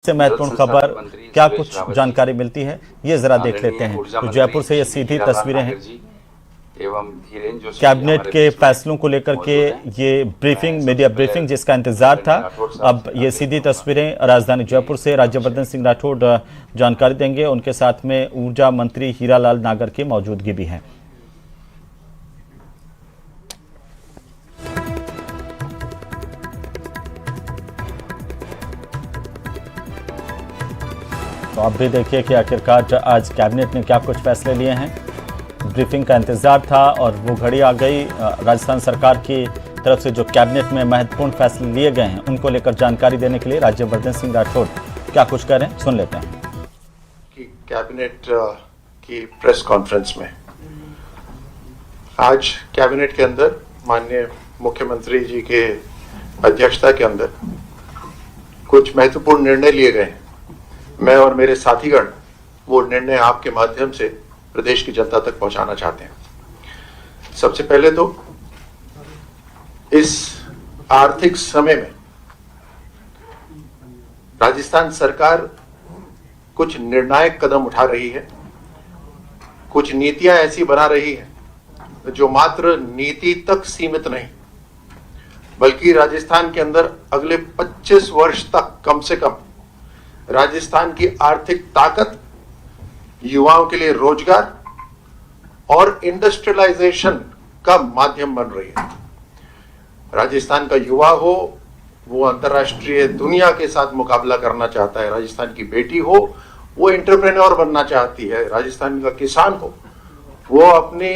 से महत्वपूर्ण खबर क्या कुछ जानकारी मिलती है ये जरा देख लेते हैं। तो जयपुर से ये सीधी तस्वीरें हैं कैबिनेट के फैसलों को लेकर के ये ब्रीफिंग, मीडिया ब्रीफिंग जिसका इंतजार था। अब ये सीधी तस्वीरें राजधानी जयपुर से राज्यवर्धन सिंह राठौड़ जानकारी देंगे। उनके साथ में ऊर्जा मंत्री हीरालाल नागर की मौजूदगी भी है। तो आप भी देखिए कि आखिरकार आज कैबिनेट ने क्या कुछ फैसले लिए हैं। ब्रीफिंग का इंतजार था और वो घड़ी आ गई। राजस्थान सरकार की तरफ से जो कैबिनेट में महत्वपूर्ण फैसले लिए गए हैं उनको लेकर जानकारी देने के लिए राज्यवर्धन सिंह राठौड़ क्या कुछ कह रहे हैं, सुन लेते हैं। कि कैबिनेट की प्रेस कॉन्फ्रेंस में आज कैबिनेट के अंदर माननीय मुख्यमंत्री जी के अध्यक्षता के अंदर कुछ महत्वपूर्ण निर्णय लिए गए हैं। मैं और मेरे साथीगण वो निर्णय आपके माध्यम से प्रदेश की जनता तक पहुंचाना चाहते हैं। सबसे पहले तो इस आर्थिक समय में राजस्थान सरकार कुछ निर्णायक कदम उठा रही है, कुछ नीतियां ऐसी बना रही है जो मात्र नीति तक सीमित नहीं बल्कि राजस्थान के अंदर अगले 25 वर्ष तक कम से कम राजस्थान की आर्थिक ताकत, युवाओं के लिए रोजगार और इंडस्ट्रियलाइजेशन का माध्यम बन रही है। राजस्थान का युवा हो वो अंतर्राष्ट्रीय दुनिया के साथ मुकाबला करना चाहता है, राजस्थान की बेटी हो वो एंटरप्रेन्योर बनना चाहती है, राजस्थान का किसान हो वो अपने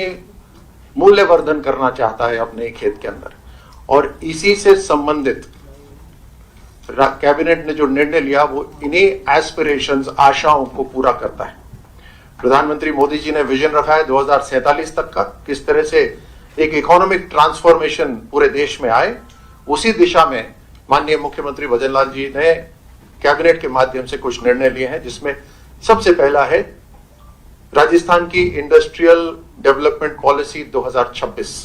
मूल्यवर्धन करना चाहता है अपने खेत के अंदर। और इसी से संबंधित कैबिनेट ने जो निर्णय लिया वो इन्हीं एस्पिरेशंस, आशाओं को पूरा करता है। प्रधानमंत्री मोदी जी ने विजन रखा है 2047 तक का, किस तरह से एक इकोनॉमिक ट्रांसफॉर्मेशन पूरे देश में आए। उसी दिशा में माननीय मुख्यमंत्री भजन लाल जी ने कैबिनेट के माध्यम से कुछ निर्णय लिए हैं, जिसमें सबसे पहला है राजस्थान की इंडस्ट्रियल डेवलपमेंट पॉलिसी 2026।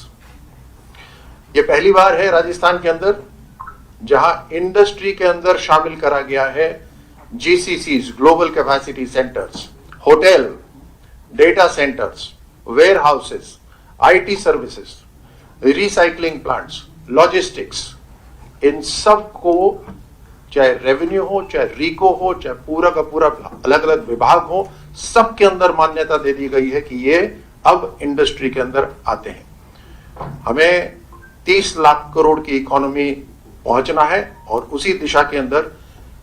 ये पहली बार है राजस्थान के अंदर जहां इंडस्ट्री के अंदर शामिल करा गया है GCCs, global capacity centres, hotel, data centres, warehouses, IT services, recycling plants, logistics, इन सब को चाहे रेवेन्यू हो, चाहे रिको हो, चाहे पूरा का पूरा अलग अलग विभाग हो, सबके अंदर मान्यता दे दी गई है कि ये अब इंडस्ट्री के अंदर आते हैं। हमें 30 लाख करोड़ की इकोनॉमी पहुंचना है और उसी दिशा के अंदर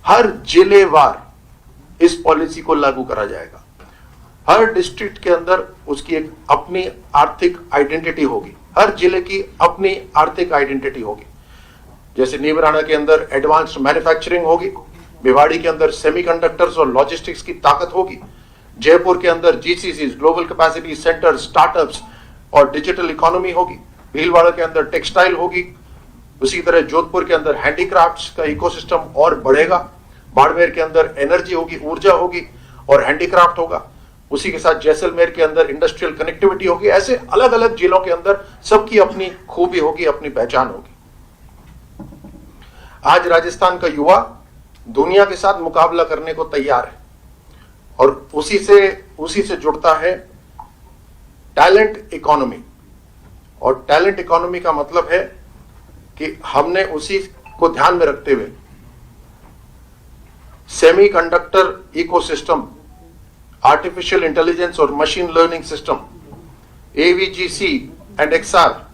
हर जिलेवार इस पॉलिसी को लागू करा जाएगा। हर डिस्ट्रिक्ट के अंदर उसकी एक अपनी आर्थिक आइडेंटिटी होगी, हर जिले की अपनी आर्थिक आइडेंटिटी होगी। जैसे नीमराना के अंदर एडवांस्ड मैन्युफैक्चरिंग होगी, भिवाड़ी के अंदर सेमीकंडक्टर्स और लॉजिस्टिक्स की ताकत होगी, जयपुर के अंदर GCC, global capacity centre, startups और डिजिटल इकोनॉमी होगी, भीलवाड़ा के अंदर टेक्सटाइल होगी, उसी तरह जोधपुर के अंदर हैंडीक्राफ्ट्स का इकोसिस्टम और बढ़ेगा, बाड़मेर के अंदर एनर्जी होगी, ऊर्जा होगी और हैंडीक्राफ्ट होगा, उसी के साथ जैसलमेर के अंदर इंडस्ट्रियल कनेक्टिविटी होगी। ऐसे अलग अलग जिलों के अंदर सबकी अपनी खूबी होगी, अपनी पहचान होगी। आज राजस्थान का युवा दुनिया के साथ मुकाबला करने को तैयार है और उसी से जुड़ता है टैलेंट इकोनॉमी। और टैलेंट इकोनॉमी का मतलब है कि हमने उसी को ध्यान में रखते हुए सेमीकंडक्टर इकोसिस्टम, आर्टिफिशियल इंटेलिजेंस और machine learning system, AVGC and XR,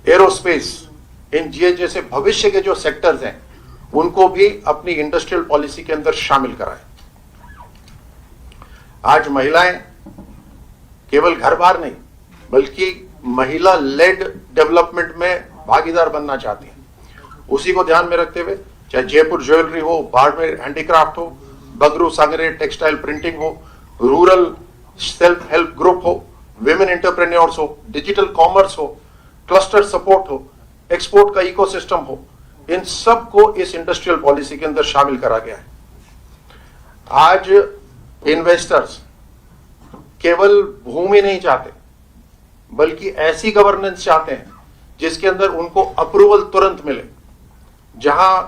aerospace, इन जैसे भविष्य के जो सेक्टर्स हैं उनको भी अपनी इंडस्ट्रियल पॉलिसी के अंदर शामिल कराएं। आज महिलाएं केवल घर बार नहीं बल्कि महिला लेड डेवलपमेंट में भागीदार बनना चाहती हैं। उसी को ध्यान में रखते हुए चाहे जयपुर ज्वेलरी हो, बाड़मेर हैंडीक्राफ्ट हो, बगरू सांगरे टेक्सटाइल प्रिंटिंग हो, रूरल सेल्फ हेल्प ग्रुप हो, विमेन एंटरप्रेन्योर्स हो, डिजिटल कॉमर्स हो, क्लस्टर सपोर्ट हो, एक्सपोर्ट का इकोसिस्टम हो, इन सब को इस इंडस्ट्रियल पॉलिसी के अंदर शामिल करा गया है। आज इन्वेस्टर्स केवल भूमि नहीं चाहते बल्कि ऐसी गवर्नेंस चाहते हैं जिसके अंदर उनको अप्रूवल तुरंत मिले, जहां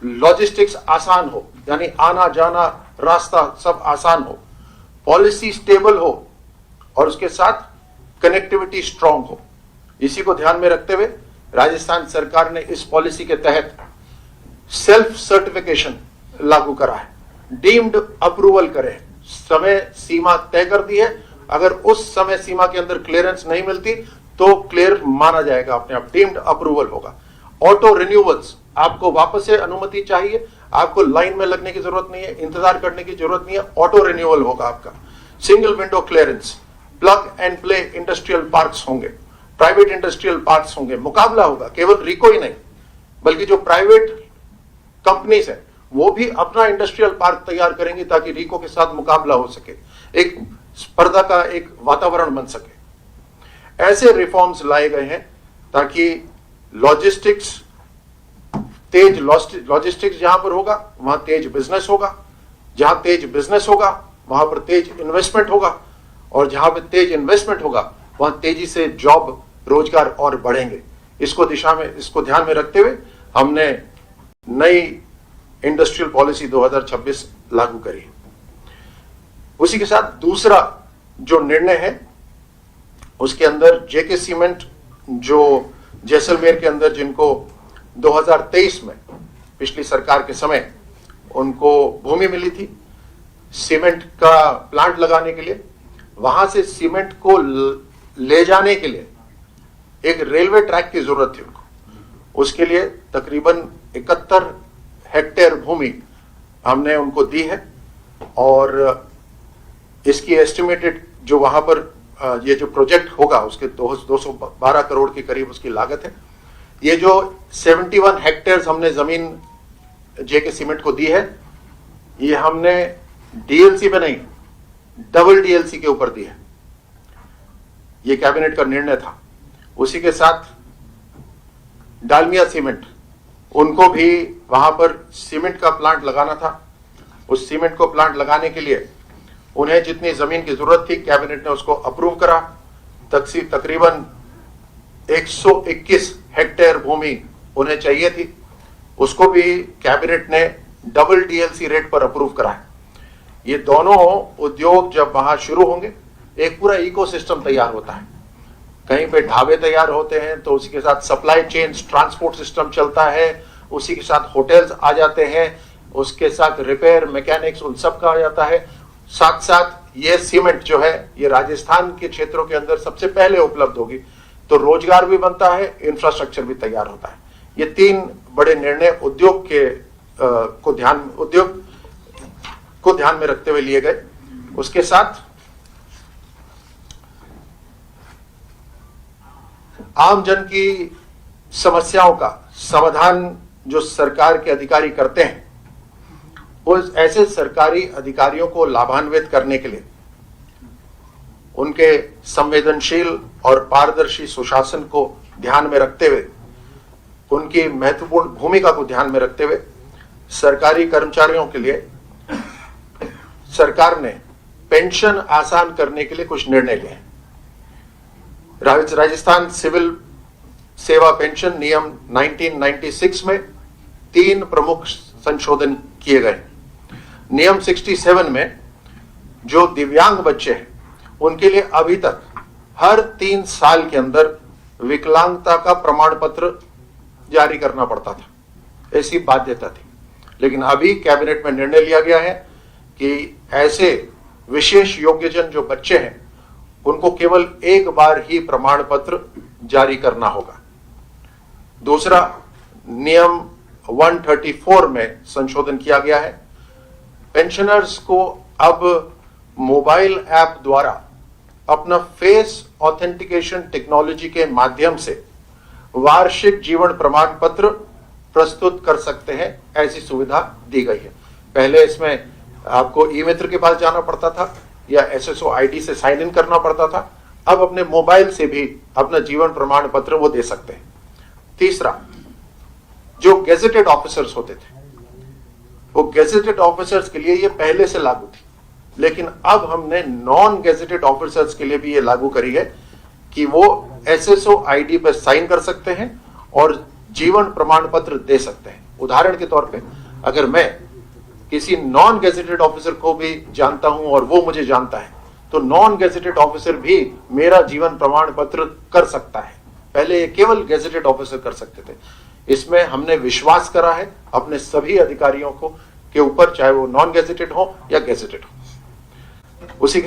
लॉजिस्टिक्स आसान हो, यानी आना जाना रास्ता सब आसान हो, पॉलिसी स्टेबल हो और उसके साथ कनेक्टिविटी स्ट्रांग हो। इसी को ध्यान में रखते हुए राजस्थान सरकार ने इस पॉलिसी के तहत सेल्फ सर्टिफिकेशन लागू करा है, डीम्ड अप्रूवल करे, समय सीमा तय कर दी है। अगर उस समय सीमा के अंदर क्लियरेंस नहीं मिलती तो क्लियर माना जाएगा, अपने आप डीम्ड अप्रूवल होगा। ऑटो रिन्यूअल्स, आपको वापस से अनुमति चाहिए, आपको लाइन में लगने की जरूरत नहीं है, इंतजार करने की जरूरत नहीं है, ऑटो रिन्यूअल होगा आपका। Single window clearance, plug and play industrial parks होंगे, प्राइवेट इंडस्ट्रियल पार्क्स होंगे, मुकाबला होगा। केवल रिको ही नहीं बल्कि जो प्राइवेट कंपनीज है वो भी अपना इंडस्ट्रियल पार्क तैयार करेंगी ताकि रिको के साथ मुकाबला हो सके, एक स्पर्धा का एक वातावरण बन सके। ऐसे रिफॉर्म्स लाए गए हैं ताकि लॉजिस्टिक्स तेज, लॉजिस्टिक्स जहां पर होगा वहां तेज बिजनेस होगा, जहां तेज बिजनेस होगा वहां पर तेज इन्वेस्टमेंट होगा, और जहां पर तेज इन्वेस्टमेंट होगा वहां तेजी से जॉब रोजगार और बढ़ेंगे। इसको ध्यान में रखते हुए हमने नई इंडस्ट्रियल पॉलिसी 2026 लागू करी। उसी के साथ दूसरा जो निर्णय है उसके अंदर जेके सीमेंट, जो जैसलमेर के अंदर जिनको 2023 में पिछली सरकार के समय उनको भूमि मिली थी सीमेंट का प्लांट लगाने के लिए, वहां से सीमेंट को ले जाने के लिए एक रेलवे ट्रैक की जरूरत थी उनको। उसके लिए तकरीबन 71 हेक्टेयर भूमि हमने उनको दी है और इसकी एस्टिमेटेड जो वहां पर ये जो प्रोजेक्ट होगा उसके 212 करोड़ के करीब उसकी लागत है। ये जो 71 हेक्टेयर हमने जमीन जेके सीमेंट को दी है, ये हमने डीएलसी पे नहीं डबल डीएलसी के ऊपर दी है। ये कैबिनेट का निर्णय था। उसी के साथ डालमिया सीमेंट, उनको भी वहां पर सीमेंट का प्लांट लगाना था। उस सीमेंट को प्लांट लगाने के लिए उन्हें जितनी जमीन की जरूरत थी कैबिनेट ने उसको अप्रूव करा। तकरीबन 121 हेक्टेयर भूमि उन्हें चाहिए थी, उसको भी कैबिनेट ने डबल डीएलसी रेट पर अप्रूव करा है। ये दोनों उद्योग जब वहां शुरू होंगे एक पूरा इकोसिस्टम तैयार होता है। कहीं पे ढाबे तैयार होते हैं तो उसी के साथ सप्लाई चेन ट्रांसपोर्ट सिस्टम चलता है, उसी के साथ होटल्स आ जाते हैं, उसके साथ रिपेयर मैकेनिक्स उन सब का आ जाता है। साथ साथ ये सीमेंट जो है ये राजस्थान के क्षेत्रों के अंदर सबसे पहले उपलब्ध होगी, तो रोजगार भी बनता है, इंफ्रास्ट्रक्चर भी तैयार होता है। ये तीन बड़े निर्णय उद्योग को ध्यान में रखते हुए लिए गए। उसके साथ आम जन की समस्याओं का समाधान जो सरकार के अधिकारी करते हैं, उस ऐसे सरकारी अधिकारियों को लाभान्वित करने के लिए उनके संवेदनशील और पारदर्शी सुशासन को ध्यान में रखते हुए, उनकी महत्वपूर्ण भूमिका को ध्यान में रखते हुए सरकारी कर्मचारियों के लिए सरकार ने पेंशन आसान करने के लिए कुछ निर्णय लिए हैं। राजस्थान सिविल सेवा पेंशन नियम 1996 में 3 प्रमुख संशोधन किए गए। नियम 67 में जो दिव्यांग बच्चे हैं उनके लिए अभी तक हर 3 साल के अंदर विकलांगता का प्रमाण पत्र जारी करना पड़ता था, ऐसी बाध्यता थी। लेकिन अभी कैबिनेट में निर्णय लिया गया है कि ऐसे विशेष योग्यजन जो बच्चे हैं उनको केवल एक बार ही प्रमाण पत्र जारी करना होगा। दूसरा, नियम 134 में संशोधन किया गया है। पेंशनर्स को अब मोबाइल ऐप द्वारा अपना फेस ऑथेंटिकेशन टेक्नोलॉजी के माध्यम से वार्षिक जीवन प्रमाण पत्र प्रस्तुत कर सकते हैं, ऐसी सुविधा दी गई है। पहले इसमें आपको ई मित्र के पास जाना पड़ता था या एसएसओ आईडी से साइन इन करना पड़ता था, अब अपने मोबाइल से भी अपना जीवन प्रमाण पत्र वो दे सकते हैं। तीसरा, जो गेजेटेड ऑफिसर्स होते थे, वो गेजेटेड ऑफिसर्स के लिए ये पहले से लागू थी, लेकिन अब हमने नॉन गेजेटेड ऑफिसर्स के लिए भी ये लागू करी है कि वो एसएसओ आईडी पर साइन कर सकते हैं और जीवन प्रमाण पत्र दे सकते हैं। उदाहरण के तौर पे अगर मैं किसी नॉन गेजेटेड ऑफिसर को भी जानता हूं और वो मुझे जानता है, तो नॉन गेजेटेड ऑफिसर भी मेरा जीवन प्रमाण पत्र कर सकता है। पहले ये केवल गेजेटेड ऑफिसर कर सकते थे। इसमें हमने विश्वास करा है अपने सभी अधिकारियों को के ऊपर, चाहे वो नॉन गेजेटेड हो या गेजेटेड हो। उसी के साथ